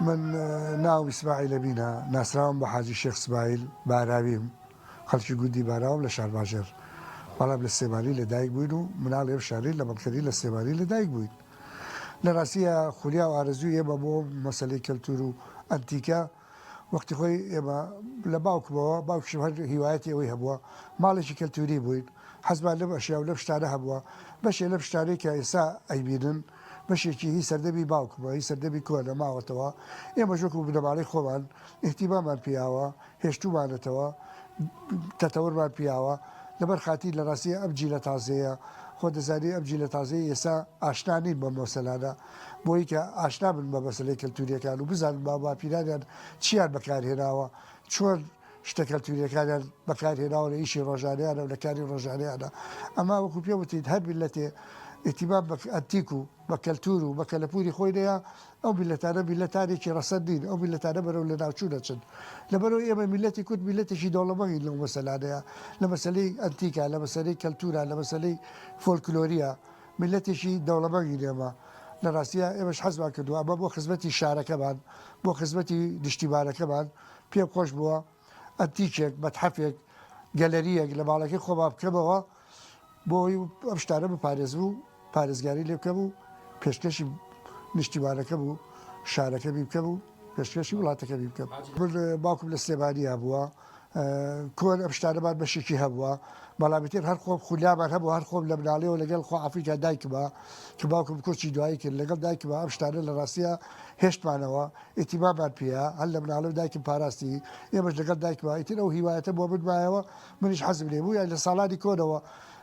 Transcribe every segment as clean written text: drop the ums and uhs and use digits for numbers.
من ناو إسماعيل بينا ناسراهم بحاجي الشيخ إسماعيل باراويم خلشي قدي باراوم لشهر باجر بەڵام لە سێمانی لەدایک بووین و مناڵ ئێوە شاری لە مەکتەری لە سێمانی لەدایک بووین لە ڕاستیە خولیا و ئارەزووی ئێمە بۆ مەسەلەی کەلتور و ئەنتیکە وەختی خۆی ئێمە لە باوکمەوە باوکشم هەر هیوایەتی ئەوەی هەبووە ماڵێکی کەلتوری بووین حەزمان لەم ئەشیا و لەم شتانە هەبووە بەشێ لەم شتانەی کە ئێستا ئەیبینن بەشێکی هی سەردەمی باوکمەوە هی سەردەمی کۆنە ماوەتەوە ئێمە ژۆکو بنەماڵەی خۆمان ئیحتیمامان پیاوە هێشتومانێتەوە تەتەورمان پیاوە لەبەر خاتی لە ڕاستیە ئەم جیلە تازەیە خۆ دەزانی ئەم جیلە تازەی ئێستا ئاشنا نین بە مەسەلانە بۆی کە ئاشنا بن بە مەسەلەی کەلتوریەکان و بزانن باپیرانیان چیان بەکارهێناوە چۆن شتە کەلتوریەکانیان بەکارهێناوە لە ئیشی ڕۆژانیانە و لە کاری ڕۆژانیانە ئەما وەکو پێ وتیت هەر میلەتێ ئیتیمام بە ئەنتیک و بە کەلتور و بە کەلەپوری خۆی نەیە ئەو میلەتانە میلەتانێکی ڕەسەن نین ئەو میلەتانە بەرەو لە ناوچوو دەچن لەبەرەوەی ئێمە میلەتی کورد میلەتێکی دەوڵەمەندی لەو مەسەلانەیە لە مەسەلەی ئەنتیکە لە مەسەلەی کەلتورە لە مەسەلەی فۆلکلۆریە میلەتێکی دەوڵەمەندی ئێمە لە ڕاستیە ئێمەش حەزمان کردووە ئەمە بۆ خزمەتی شارەکەمان بۆ خزمەتی نیشتیمانەکەمان پێم خۆش بووە ئەنتیکێک مەتحەفێک گەلەریەک لە ماڵەکەی خۆمان بکەمەوە بۆی ئەم شتانە بپارێزبوو پارێزگاری لێ بکەم و پێشکەشی نیشتیمانەکە بوو شارەکەمی بکەم و پێشکەشی وڵاتەکەمی بکەم من باوکم لە سلێمانی هەبووە کۆن ئەم شتانەمان بەشێکی هەبووە بەڵامیتر هەر خۆم خولیامان هەبوو هەر خۆم لە مناڵەوە لەگەڵ خۆ ئافریقا دایکمە کە باوکم کۆچی دوایی کرد لەگەڵ دایکمە ئەم شتانە لە ڕاستیە هێشتمانەوە ئیتیمامان پێە هەر لە مناڵە و دایکم پاراستی ئێمەش لەگەڵ دایکمە ئیتر ئەو هیوایەتە بۆ من مایەوە منیش حەزم لێ بوو لە ساڵانی کۆنەوە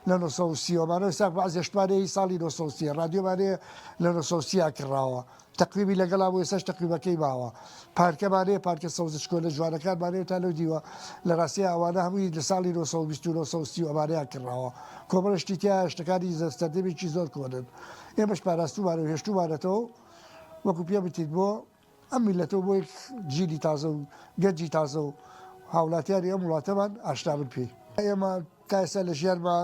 لە 1930 ساق بەعزێ شتوانەیە ساڵی 1930 ڕادیۆمانەیە لە 1930 کراوە تەقویبی لەگەڵا بۆ ئێساش تەقویبەکەی ماوە پارکەمانەیە پارکە سەوزشکۆ لە جوانەکانمانەیە تا لەو دیوە لە ڕاستیە ئەوانە هەمووی لە ساڵی 1920 ئەمانەیە کراوە کۆمەڵشتی تیا شتەکانی سەردەمێکی زۆر کۆنن ئێمەش پاراستومان و هێشتومانێتەوە وەکو پێ بتیت بۆ ئەم میلەتەوە بۆ جیلی تازە و گەنجی تازە و هاوڵاتیانی ئەم وڵاتەمان ئاشنا بن پێی ئێمە تا ئێستا لە ژیانمە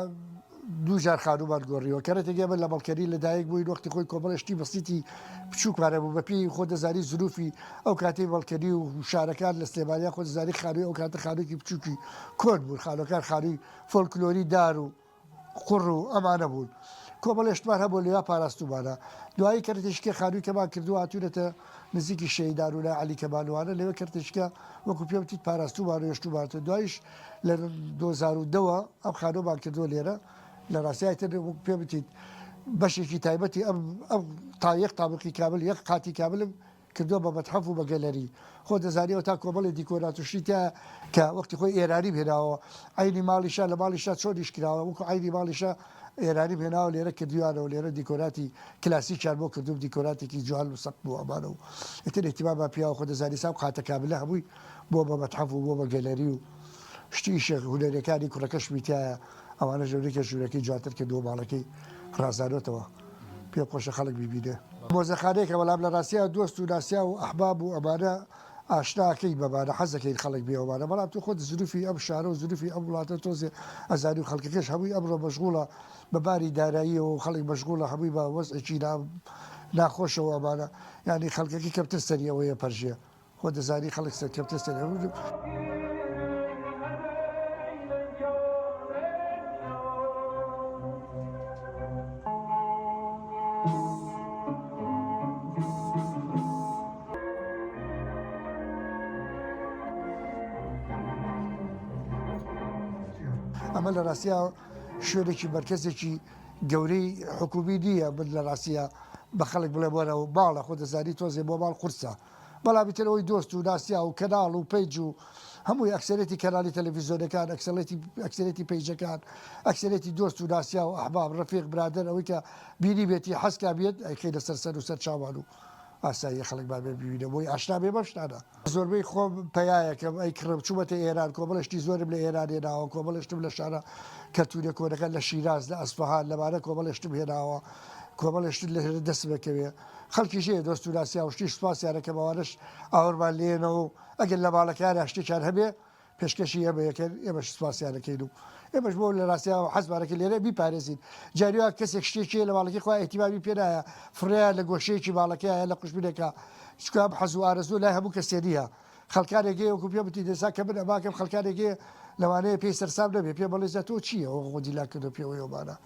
دوو جار خانومان گۆڕیەوە کەرەتێک ئێمە لە مەڵکەری لەدایک بووین وەختی خۆی کۆمەڵشتی بەسیتی بچووکمانە بوو بەپێی خۆ دەزانی زروفی ئەو کاتی مەڵکەری و شارەکان لە سلێمانیا خۆ دەزانی خانووی ئەو کاتە خانوویەکی بچووکی کۆن بوون خانووەکان خانووی فۆلکلۆری دار و قوڕ و ئەمانە بوون کۆمەڵێشتمان هەبوو لێوا پاراستومانە دوایی کەرتێشکە خانووی کەمان کردو هاتوونەتە نزیکی شەیدار و لە عەلی کەمالوانە لەوێ کەرتێشکە وەکو پێ وتیت پاراستومان و هێشتومانەوە دوایش لە 2010ەوە ئەم خانوومان کردووە لێرە لە ڕاستیایتر پێ بتیت بەشێکی تایبەتی ئەم تا یەک تابقی کامل یەک قاتی کاملم کردووە بە مەتحەف و بە گەلەری خۆ دەزانیەوە تا کۆمەڵی دیکۆراتوشی تا کە وەختی خۆی ئێرانی هێناوە عینی ماڵیشا لە ماڵیشا چۆنیش کراوە وەکو عینی ماڵیشا ئێرانی هێناوە لێرە کردویانەوە لێرە دیکۆراتی کلاسیکیان بۆ کردو دیکۆراتێکی جوان و سەق بوو ئەمانە و ئیتر احتیمامان پیاوە خۆ دەزانی سام قاتە کاملە هەمووی بۆ بە مەتحەف و بۆ بە گەلەری و شتی شێخ هونەرەکانی کوڕەکەشمی تایە ئەوانە ژەورێکە ژوورەکەی جواتر کردووە ماڵەکەی ڕازانێتەوە پێ خۆشە خەڵک بیبینێ مۆزەخانەیەکە بەڵام لە ڕاستیە دۆست و ناسیا و ئەحباب و ئەمانە ئاشناکەی بەمانە حەزەکەی خەڵک بێەوەمانە بەڵام تو خۆت زروفی ئەم شارە و زروفی ئەم وڵاتە تۆزێ ئەزانی و خەڵکەکەش هەمووی ئەمڕۆ مەشغوڵە بەباری داراییەوە و خەڵک مەشغوڵە هەمووی بە وەزعێکی ناخۆشەوە ئەمانە ینی خەڵکەکەی کەمتر سەریەوەیە پەرژێ خۆ دەزانی خەڵک کەمتر سەریەوە ئەمە لە ڕاستیە شوێنێکی مرکزێکی گەورەی حکومی نییە من لە ڕاستیە بە خەڵک بڵێ بۆرەوە باڵە خۆ دەزانی تۆزێ بۆ ماڵ قورسە بەڵامی ترەوەی دۆست و ناسیا و کەناڵ و پیج و هەمووی ئەکسەرێتی کەناڵی تەلەڤیزیۆنەکان ئەکسەرێتی پیجەکان ئەکسەرێتی دۆست و ناسیا و ئەحباب ڕەفیق برادەر ئەوەی کە بینی بێتی حەزکا بێت ئەیخەی لەسەر سەر و سەر چاوان و ئاسایی خەڵک بابێ ببینە بۆی ئاشنا بێ بەم شتانە زۆربەی خۆم پەیایەکەم ئەی کڕم چوومەتە ئێران کۆمەڵشتی زۆرم لە ئێران هێناوە کۆمەڵشتم لە شارە کەلتوریە کۆنەکان لە شیراز لە ئەسفەهان لەمانە کۆمەڵشتم هێناوە کۆمەڵشت لە دەست بکەوێ خەڵکی ژێ دۆست و ناسیا و شتی سوپاسیانەکە بەوانش ئاوەرمان لێنەوە ئەگەر لە ماڵەکانە شتێکیان هەبێ پێشکەشی ئێمەیەکەن ئێمەش سوپاسیانەکەین و ئێمەش بۆ لە ڕاستیا و حەزمانەکە لێرە بیپارێزین جاریوا کەسێک شتێکی لە باڵەکەی خوا ئێتیمامی پێ نایە فڕەیە لە گۆشەیەکی باڵەکەیە لە قوشبینێکە چکام حەز و ئارەزوو لای هەموو کەسێنیە خەڵکانێکی وەکو پێ بتی دەسا کە من ئەماکەم خەڵکانێکی لەوانەیە پێی سەرسام نەبێ پێ بەڵێ تۆ چییە ئەو خۆدیلاکردو پێوەیەوەمانە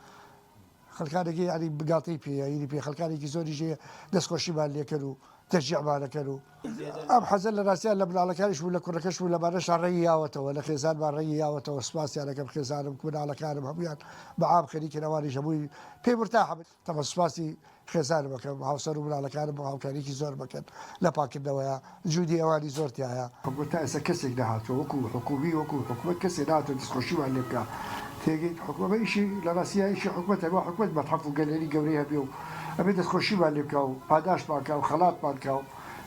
خەڵکانێکی ینی بگاڵتەی پێیری پێ خەڵکانێکی زۆری ژێ دەستخۆشیمان لێکرد و تەرجیعمانەکەن و ئەم حەزە لە ڕاستیان لە مناڵەکانیش و لە کوڕەکەش و لە بارەشان ڕێی یاوەتەوە لە خێزانمان ڕێی یاوەتەوە سوپاسیانەکەم خێزانم مناڵەکانم هەمویان بە عام خەریکی نەوانیش هەمووی پێی مرتاحە تەمە سوپاسی خێزانم بکەم هاوسەر و مناڵەکانم بە هاوکاریکی زۆر بکەن لە پاکردنەوەیە جوودی ئەوانی زۆرتیایە تا ئێستا کەسێک نەهاتوە وەکو حکومی وەکو حکومەت کەسێک نهاتوە دەستخۆشیمان لێ بکە تێگەیت حکومە ئیشی لە ڕاستیە ئیشی حکومەتە بۆ حکومەت مەتحەف و گەلێری گەورەی هەبێ و ئەبێ دەستخۆشیمان لێ بکە و پاداشمان کە و خەڵاتمان کە و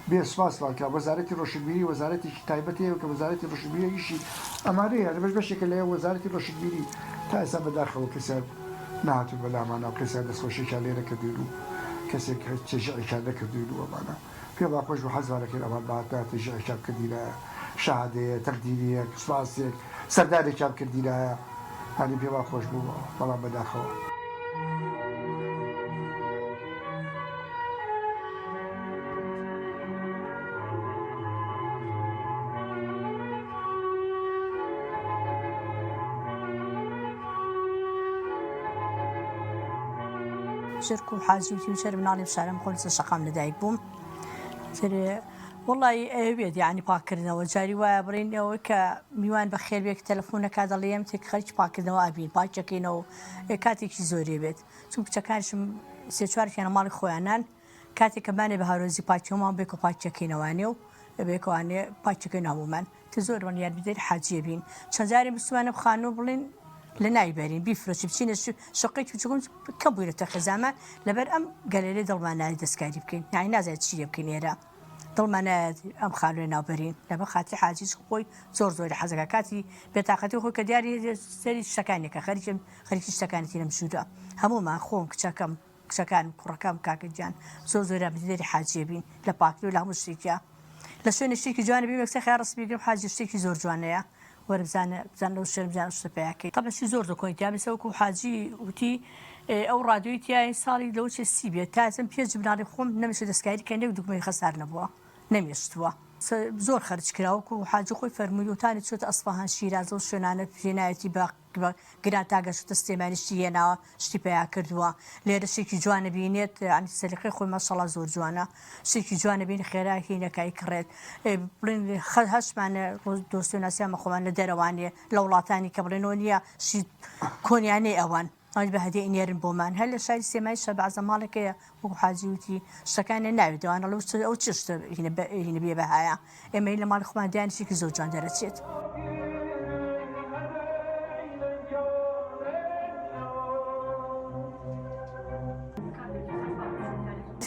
بێ سوپاسمان کە وەزارەتی ڕۆشنبیری وەزارەتێکی تایبەتی هەیە کە وەزارەتی ڕۆشنبیری ئیشی ئەمانەیە لەبەر بەشێکە لە وەزارەتی ڕۆشنبیری تا ئێستا بەداخەوە کەسیان نهاتوو بەلامانە و کەسیان دەستخۆشییان لێ نەکردوین و کەسێک چێژەعیشان نەکردوین و ئەمانە پێ باخۆش بە حەزمانەکەن ئەمان بەهاتا تێژەعیشان کردینە شەهادەیە تەقدیریەک سوپاسێک سەردانێکیان کردینایە هەنی پێ خۆش بوو بەڵام بەداخەوە شرك وحاجيتي وشرب نالي بشارم خلص شقام لدايك بوم ترى والله بيد يعني باكرنا وجاري وابرين وك ميوان بخير بيك تلفونك هذا اللي يمتك خرج باكرنا وابين باكينو كاتيك زوري بيت ثم كانش سيشوار كان مال خوانان كاتي كمان بهاروزي باكيوم بيكو باكينو وانيو بيكو اني باكينو ومن تزور من يد بدير حاجي بين شجاري بسوان بخانو بلين لنايبرين بيفرش بشين شقيت وتقول كبيرة خزامة لبر أم قال لي ضل ما نادي دسكاري بكين يعني نازل تشيل بكين يرا ضل ما نادي أم خالو ناوبرين لبر خاطي حاجز خوي زور حزقاتي بطاقتي خوي كدياري سري شكانك خارج الشكانتي نمشودا همو ما خوم كشكم كشكان كركم كاكجان زور بدير حاجي بين لباكلو لا مشيكا لشون الشيك جانبي مكسي خيارس بيجيب حاجة الشيك زور جوانيا وربزان لو شربزان الشباكي طبعا شي زور كنت يعني سوكو حاجي وتي او راديوتي يعني صاري لو شي السيبيا تازم بيجي بناري خوم نمشي دسكاير كان يودك ما يخسر نبوا نميشتوا زور خرج كراوكو حاجه خوي فرميو ثاني شو اصفهان شيراز وشنانه في نايتي باق قراتاقه شو تستعمل شتينا شتي بها كردوا لير شيكي جوانبينيت يعني سلخي خوي ما شاء الله زور جوانا شيكي جوانبين خيرا هنا كاي كريت بلين هاش معنا دوستنا سما خوان لدرواني لولاتاني كبرينونيا شي كون يعني اوان أنا بهدي إنيرن بومان هلا شاي سماي شبع زمالك يا وحاجيوتي شكان نعود أنا لو أو تشت هنا بيبها إما إلا مال خوان دان شيء كزوجان درجت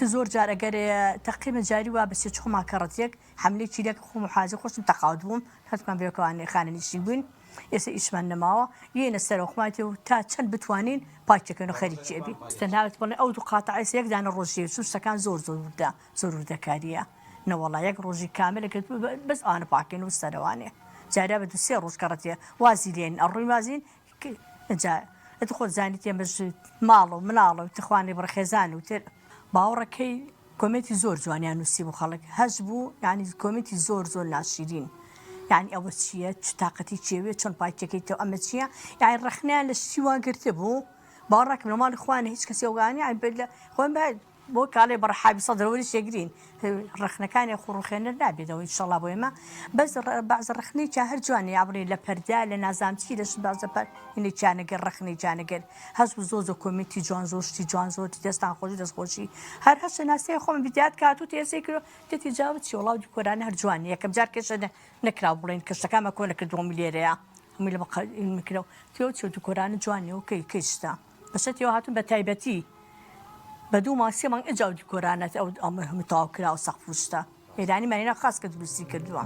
تزور جار أجر تقييم جاري وبس يشوف ما كرتيك حملة شيلك خو محاجة خوش متقاعدون هاد كان بيوكو عن خانة يشيبون يسي إيشمان نماوة ين السر وخماتي وتاتشن بتوانين بايتشك إنه خريج جيبي استنهالت بنا أو قاطع يسيك دان الروجي شو سكان زور كارية نو والله يك روجي كامل بس أنا باكين والسرواني جاري بدو سير روج كرتيه وازيلين الرمازين جا ادخل زانيتي مش مالو منالو تخواني برخزان وتر باوركي كوميتي زور جواني نسيبو خلق هجبو يعني كوميتي زور ناشرين يعني أول شيء طاقتي تشوي شون بايتشكي تو أما شيء يعني رخنا للشوا قرتبو بارك من مال إخواني هيك كسي وقاني يعني بلا خوان بعد بو كالي برحاب صدر ولا شيء قرين رخنا كان يخور خينا النبي ده إن شاء الله بويما بس بعض الرخني شهر جواني عبري لبردا لنازام شيء ليش بعض بر إني كان قر رخني كان قر هز بزوز كوميتي جوانزو تدستان خوشي دستخوشي هر هش ناس يخون بديات كاتو تيسيكرو تتجاوز شيء والله بكران هر جواني كم جار كش نكراو بلين كش كما كنا كدوم ملياريا ميل بقى المكرو تيوتشو دكوران جواني أوكي كيشتا بس تيو هاتون بتايبتي بدو ما سيمان إجاو دكورانات أو متاوكرا أو سقفوشتا يعني مانينا خاص كدبسي كدوا